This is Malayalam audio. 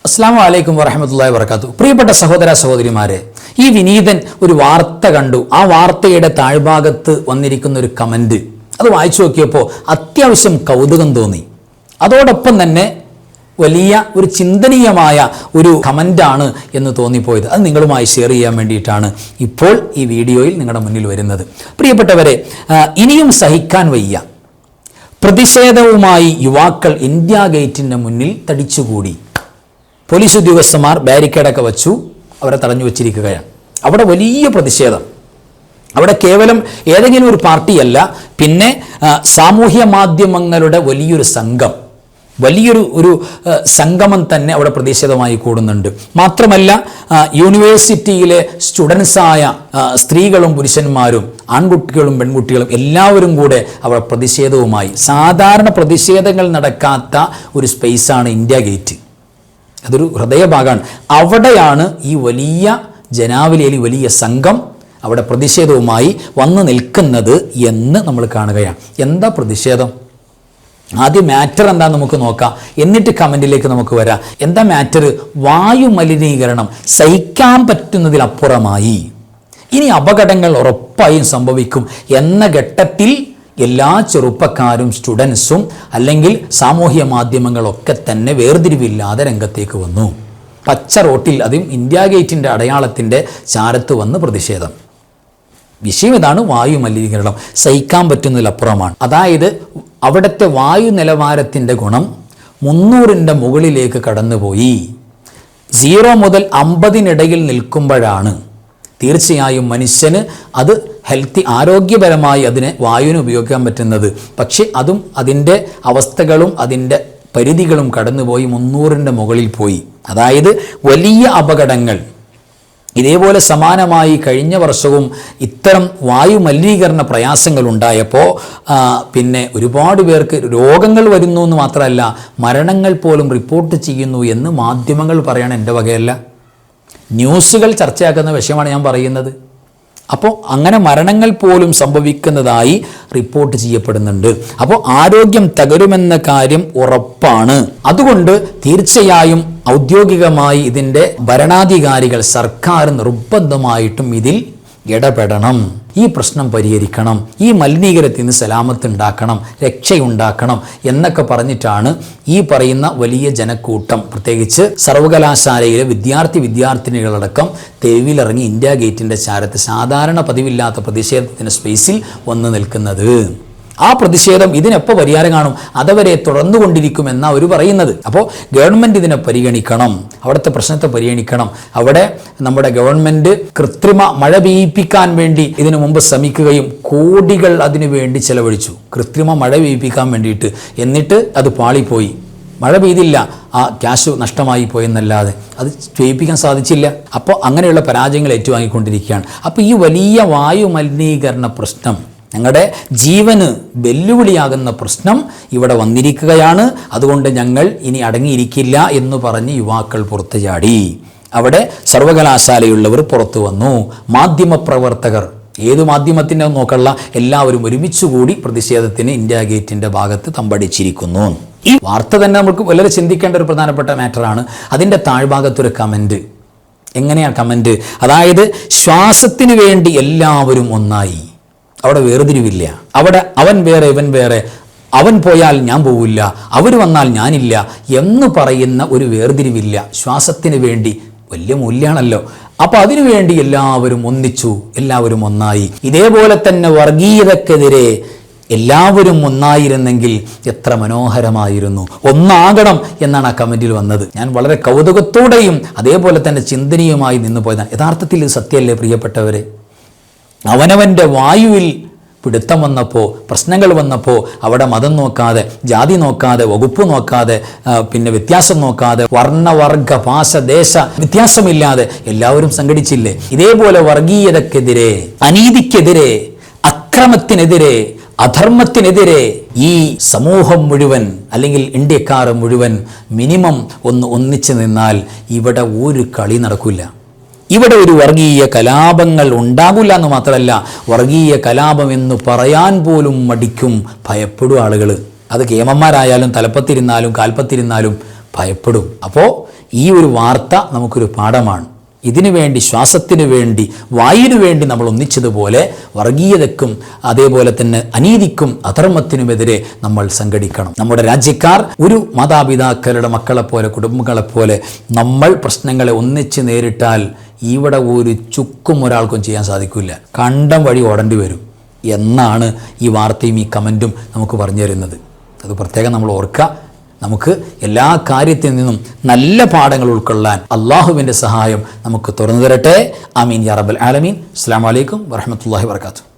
അസ്സലാമു അലൈക്കും വറഹ്മത്തുള്ളാഹി വബറകാതുഹു. പ്രിയപ്പെട്ട സഹോദര സഹോദരിമാരെ, ഈ വിനീതൻ ഒരു വാർത്ത കണ്ടു. ആ വാർത്തയുടെ താഴ്ഭാഗത്ത് വന്നിരിക്കുന്ന ഒരു കമന്റ് അത് വായിച്ചു നോക്കിയപ്പോൾ അത്യാവശ്യം കൗതുകം തോന്നി. അതോടൊപ്പം തന്നെ വലിയ ഒരു ചിന്തനീയമായ ഒരു കമൻ്റാണ് എന്ന് തോന്നിപ്പോയത്. അത് നിങ്ങളുമായി ഷെയർ ചെയ്യാൻ വേണ്ടിയിട്ടാണ് ഇപ്പോൾ ഈ വീഡിയോയിൽ നിങ്ങളുടെ മുന്നിൽ വരുന്നത്. പ്രിയപ്പെട്ടവരെ, ഇനിയും സഹിക്കാൻ വയ്യ. പ്രതിഷേധവുമായി യുവാക്കൾ ഇന്ത്യ ഗേറ്റിൻ്റെ മുന്നിൽ തടിച്ചുകൂടി. പോലീസ് ഉദ്യോഗസ്ഥന്മാർ ബാരിക്കേഡൊക്കെ വച്ചു, അവരെ തടഞ്ഞു വച്ചിരിക്കുകയാണ്. അവിടെ വലിയ പ്രതിഷേധം. അവിടെ കേവലം ഏതെങ്കിലും ഒരു പാർട്ടിയല്ല, പിന്നെ സാമൂഹ്യ മാധ്യമങ്ങളുടെ വലിയൊരു സംഘം, വലിയൊരു സംഗമം തന്നെ അവിടെ പ്രതിഷേധമായി കൂടുന്നുണ്ട്. മാത്രമല്ല, യൂണിവേഴ്സിറ്റിയിലെ സ്റ്റുഡൻസായ സ്ത്രീകളും പുരുഷന്മാരും ആൺകുട്ടികളും പെൺകുട്ടികളും എല്ലാവരും കൂടെ അവിടെ പ്രതിഷേധവുമായി. സാധാരണ പ്രതിഷേധങ്ങൾ നടക്കാത്ത ഒരു സ്പേസാണ് ഇന്ത്യ ഗേറ്റ്. അതൊരു ഹൃദയഭാഗമാണ്. അവിടെയാണ് ഈ വലിയ ജനാവലിയിൽ വലിയ സംഘം അവിടെ പ്രതിഷേധവുമായി വന്നു നിൽക്കുന്നത് എന്ന് നമ്മൾ കാണുകയാണ്. എന്താ പ്രതിഷേധം? ആദ്യം മാറ്റർ എന്താണെന്ന് നമുക്ക് നോക്കാം, എന്നിട്ട് കമൻറ്റിലേക്ക് നമുക്ക് വരാം. എന്താ മാറ്റർ? വായു മലിനീകരണം സഹിക്കാൻ പറ്റുന്നതിലപ്പുറമായി ഇനി അപകടങ്ങൾ ഉറപ്പായും സംഭവിക്കും എന്ന ഘട്ടത്തിൽ എല്ലാ ചെറുപ്പക്കാരും സ്റ്റുഡൻസും അല്ലെങ്കിൽ സാമൂഹ്യ മാധ്യമങ്ങളൊക്കെ തന്നെ വേർതിരിവില്ലാതെ രംഗത്തേക്ക് വന്നു. പച്ച റോട്ടിൽ, അതും ഇന്ത്യ ഗേറ്റിൻ്റെ അടയാളത്തിൻ്റെ ചാരത്ത് വന്ന് പ്രതിഷേധം. വിഷയം ഇതാണ്, വായു മലിനീകരണം സഹിക്കാൻ പറ്റുന്നതിലപ്പുറമാണ്. അതായത് അവിടുത്തെ വായു നിലവാരത്തിൻ്റെ ഗുണം 300ൻ്റെ മുകളിലേക്ക് കടന്നുപോയി. 0 മുതൽ 50 നിൽക്കുമ്പോഴാണ് തീർച്ചയായും മനുഷ്യന് അത് ആരോഗ്യപരമായി അതിനെ വായുവിന് ഉപയോഗിക്കാൻ പറ്റുന്നത്. പക്ഷെ അതും അതിൻ്റെ അവസ്ഥകളും അതിൻ്റെ പരിധികളും കടന്നുപോയി 300ൻ്റെ മുകളിൽ പോയി. അതായത് വലിയ അപകടങ്ങൾ. ഇതേപോലെ സമാനമായി കഴിഞ്ഞ വർഷവും ഇത്തരം വായു മലിനീകരണ പ്രയാസങ്ങൾ ഉണ്ടായപ്പോൾ പിന്നെ ഒരുപാട് പേർക്ക് രോഗങ്ങൾ വരുന്നു എന്ന് മാത്രമല്ല, മരണങ്ങൾ പോലും റിപ്പോർട്ട് ചെയ്യുന്നു എന്ന് മാധ്യമങ്ങൾ പറയണം, എൻ്റെ വകയല്ല. ന്യൂസുകൾ ചർച്ചയാക്കുന്ന വിഷയമാണ് ഞാൻ പറയുന്നത്. അപ്പോൾ അങ്ങനെ മരണങ്ങൾ പോലും സംഭവിക്കുന്നതായി റിപ്പോർട്ട് ചെയ്യപ്പെടുന്നുണ്ട്. അപ്പോൾ ആരോഗ്യം തകരുമെന്ന കാര്യം ഉറപ്പാണ്. അതുകൊണ്ട് തീർച്ചയായും ഔദ്യോഗികമായി ഇതിൻ്റെ ഭരണാധികാരികൾ, സർക്കാർ നിർബന്ധമായിട്ടും ഇതിൽ ഇടപെടണം. ഈ പ്രശ്നം പരിഹരിക്കണം, ഈ മലിനീകരണത്തിൽ നിന്ന് സലാമത്ത് ഉണ്ടാക്കണം, രക്ഷയുണ്ടാക്കണം എന്നൊക്കെ പറഞ്ഞിട്ടാണ് ഈ പറയുന്ന വലിയ ജനക്കൂട്ടം, പ്രത്യേകിച്ച് സർവകലാശാലയിലെ വിദ്യാർത്ഥിനികളടക്കം തെരുവിലിറങ്ങി ഇന്ത്യ ഗേറ്റിൻ്റെ ചാരത്ത് സാധാരണ പതിവില്ലാത്ത പ്രതിഷേധത്തിൻ്റെ സ്പേസിൽ വന്നു നിൽക്കുന്നത്. ആ പ്രതിഷേധം ഇതിനെപ്പോൾ പരിഹാരം കാണും? അതുവരെ തുടർന്നുകൊണ്ടിരിക്കുമെന്നാണ് അവർ പറയുന്നത്. അപ്പോൾ ഗവൺമെൻറ് ഇതിനെ പരിഗണിക്കണം, അവിടുത്തെ പ്രശ്നത്തെ പരിഗണിക്കണം. അവിടെ നമ്മുടെ ഗവൺമെൻറ് കൃത്രിമ മഴ പെയ്യിപ്പിക്കാൻ വേണ്ടി ഇതിനു മുമ്പ് ശ്രമിക്കുകയും കോടികൾ അതിനു വേണ്ടി ചെലവഴിച്ചു, കൃത്രിമ മഴ പെയ്യിപ്പിക്കാൻ വേണ്ടിയിട്ട്. എന്നിട്ട് അത് പാളിപ്പോയി, മഴ പെയ്തില്ല, ആ ക്യാഷ് നഷ്ടമായി പോയെന്നല്ലാതെ അത് ചെയ്യിപ്പിക്കാൻ സാധിച്ചില്ല. അപ്പോൾ അങ്ങനെയുള്ള പരാജയങ്ങൾ ഏറ്റുവാങ്ങിക്കൊണ്ടിരിക്കുകയാണ്. അപ്പോൾ ഈ വലിയ വായു മലിനീകരണ പ്രശ്നം, ഞങ്ങളുടെ ജീവന് വെല്ലുവിളിയാകുന്ന പ്രശ്നം ഇവിടെ വന്നിരിക്കുകയാണ്. അതുകൊണ്ട് ഞങ്ങൾ ഇനി അടങ്ങിയിരിക്കില്ല എന്ന് പറഞ്ഞ് യുവാക്കൾ പുറത്തു ചാടി. അവിടെ സർവകലാശാലയുള്ളവർ പുറത്തു വന്നു, മാധ്യമപ്രവർത്തകർ, ഏത് മാധ്യമത്തിൻ്റെ നോക്കള്ള എല്ലാവരും ഒരുമിച്ചുകൂടി പ്രതിഷേധത്തിന് ഇന്ത്യ ഗേറ്റിൻ്റെ ഭാഗത്ത് തമ്പടിച്ചിരിക്കുന്നു. ഈ വാർത്ത തന്നെ നമുക്ക് വളരെ ചിന്തിക്കേണ്ട ഒരു പ്രധാനപ്പെട്ട മാറ്ററാണ്. അതിൻ്റെ താഴ്ഭാഗത്തൊരു കമൻറ്റ്. എങ്ങനെയാണ് കമൻറ്റ്? അതായത് ശ്വാസത്തിന് വേണ്ടി എല്ലാവരും ഒന്നായി. അവിടെ വേർതിരിവില്ല. അവിടെ അവൻ വേറെ ഇവൻ വേറെ, അവൻ പോയാൽ ഞാൻ പോവില്ല, അവർ വന്നാൽ ഞാനില്ല എന്ന് പറയുന്ന ഒരു വേർതിരിവില്ല. ശ്വാസത്തിന് വേണ്ടി വലിയ മൂല്യമാണല്ലോ. അപ്പോൾ അതിനുവേണ്ടി എല്ലാവരും ഒന്നിച്ചു, എല്ലാവരും ഒന്നായി. ഇതേപോലെ തന്നെ വർഗീയതക്കെതിരെ എല്ലാവരും ഒന്നായിരുന്നെങ്കിൽ എത്ര മനോഹരമായിരുന്നു. ഒന്നാകണം എന്നാണ് ആ കമൻറ്റിൽ വന്നത്. ഞാൻ വളരെ കൗതുകത്തോടെയും അതേപോലെ തന്നെ ചിന്തനീയമായി നിന്ന് പോയതാണ്. യഥാർത്ഥത്തിൽ ഇത് സത്യമല്ലേ പ്രിയപ്പെട്ടവരെ? അവനവൻ്റെ വായുവിൽ പിടുത്തം വന്നപ്പോൾ, പ്രശ്നങ്ങൾ വന്നപ്പോൾ അവിടെ മതം നോക്കാതെ, ജാതി നോക്കാതെ, വകുപ്പ് നോക്കാതെ, പിന്നെ വ്യത്യാസം നോക്കാതെ, വർണ്ണവർഗ ഭാഷ ദേശ വ്യത്യാസമില്ലാതെ എല്ലാവരും സംഘടിച്ചില്ലേ? ഇതേപോലെ വർഗീയതക്കെതിരെ, അനീതിക്കെതിരെ, അക്രമത്തിനെതിരെ, അധർമ്മത്തിനെതിരെ ഈ സമൂഹം മുഴുവൻ അല്ലെങ്കിൽ ഇന്ത്യക്കാർ മുഴുവൻ മിനിമം ഒന്നിച്ചു നിന്നാൽ ഇവിടെ ഒരു കളി നടക്കില്ല. ഇവിടെ ഒരു വർഗീയ കലാപങ്ങൾ ഉണ്ടാകില്ല എന്ന് മാത്രമല്ല, വർഗീയ കലാപം എന്ന് പറയാൻ പോലും മടിക്കും, ഭയപ്പെടും ആളുകൾ. അത് കേമന്മാരായാലും തലപ്പത്തിരുന്നാലും കാൽപ്പത്തിരുന്നാലും ഭയപ്പെടും. അപ്പോൾ ഈ ഒരു വാർത്ത നമുക്കൊരു പാഠമാണ്. ഇതിനു വേണ്ടി, ശ്വാസത്തിനു വേണ്ടി, വായുവിനു വേണ്ടി നമ്മൾ ഒന്നിച്ചതുപോലെ വർഗീയതയ്ക്കും അതേപോലെ തന്നെ അനീതിക്കും അധർമ്മത്തിനുമെതിരെ നമ്മൾ സംഘടിക്കണം. നമ്മുടെ രാജ്യക്കാർ ഒരു മാതാപിതാക്കളുടെ മക്കളെപ്പോലെ, കുടുംബങ്ങളെപ്പോലെ നമ്മൾ പ്രശ്നങ്ങളെ ഒന്നിച്ച് നേരിട്ടാൽ ഇവിടെ ഒരു ചുക്കും ഒരാൾക്കും ചെയ്യാൻ സാധിക്കില്ല. കണ്ടം വഴി ഓടേണ്ടി വരും എന്നാണ് ഈ വാർത്തയും ഈ കമൻറ്റും നമുക്ക് പറഞ്ഞു തരുന്നത്. അത് പ്രത്യേകം നമ്മൾ ഓർക്കുക. നമുക്ക് എല്ലാ കാര്യത്തിൽ നിന്നും നല്ല പാഠങ്ങൾ ഉൾക്കൊള്ളാൻ അള്ളാഹുവിൻ്റെ സഹായം നമുക്ക് തുറന്നു തരട്ടെ. ആമീൻ യാ റബ്ബൽ ആലമീൻ. അസ്സലാമു അലൈക്കും വറഹ്മത്തുള്ളാഹി വബറകാതുഹു.